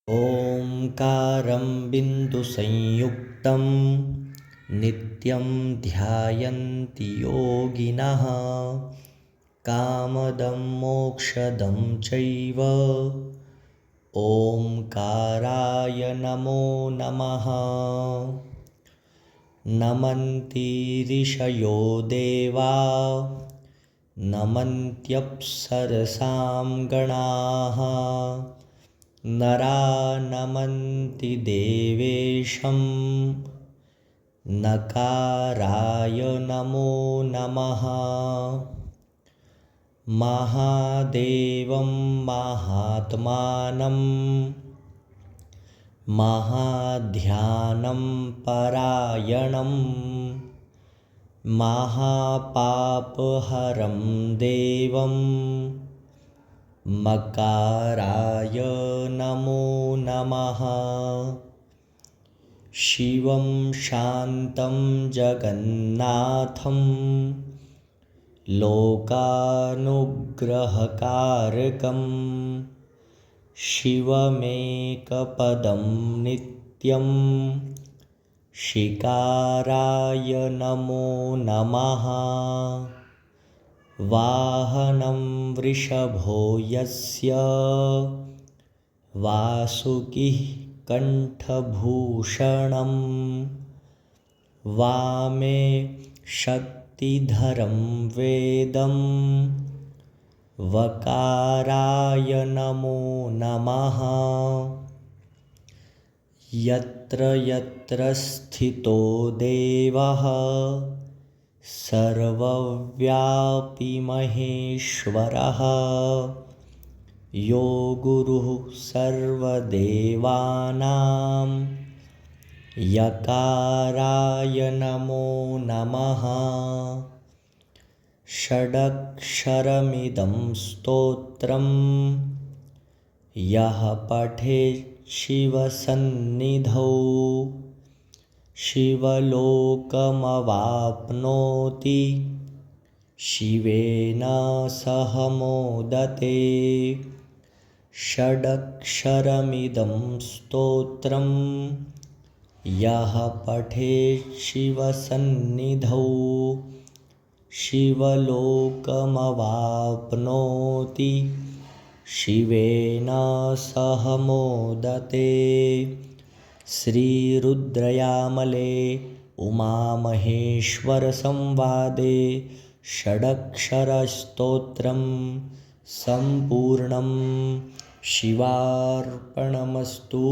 ओंकारं बिन्दुसंयुक्तं नित्यं ध्यायन्ति योगिनः कामदं मोक्षदं चैव ओंकाराय नमो नमः। नमन्ति ऋषयो देवा नमन्त्यप्सरसां गणाः नरा नमन्ति देवेशं नकाराय नमो नमः। महादेवं महात्मानं महाध्यानं परायणं महापापहरं देवं मकाराय नमो नमः। शिवं शान्तं जगन्नाथं लोकानुग्रहकारकं शिवमेकपदं नित्यं शिकाराय नमो नमः। वाहनं वृषभो यस्य वासुकिः कण्ठभूषणं वामे शक्तिधरं वेदं वकाराय नमो नमः। यत्र यत्र स्थितो देवः सर्वव्यापी महेश्वरः यो गुरुः सर्वदेवानां यकाराय नमो नमः। षडक्षरमिदं स्तोत्रं यः पठेत् शिवसन्निधौ शिवलोकमवाप्नोति शिवेन सह मोदते। षडक्षरमिदं स्तोत्रं यः पठेत् शिवसन्निधौ शिवलोकमवाप्नोति शिवेन सह मोदते। श्रीरुद्रयामले उमामहेश्वरसंवादे षडक्षरस्तोत्रं सम्पूर्णं। शिवार्पणमस्तु।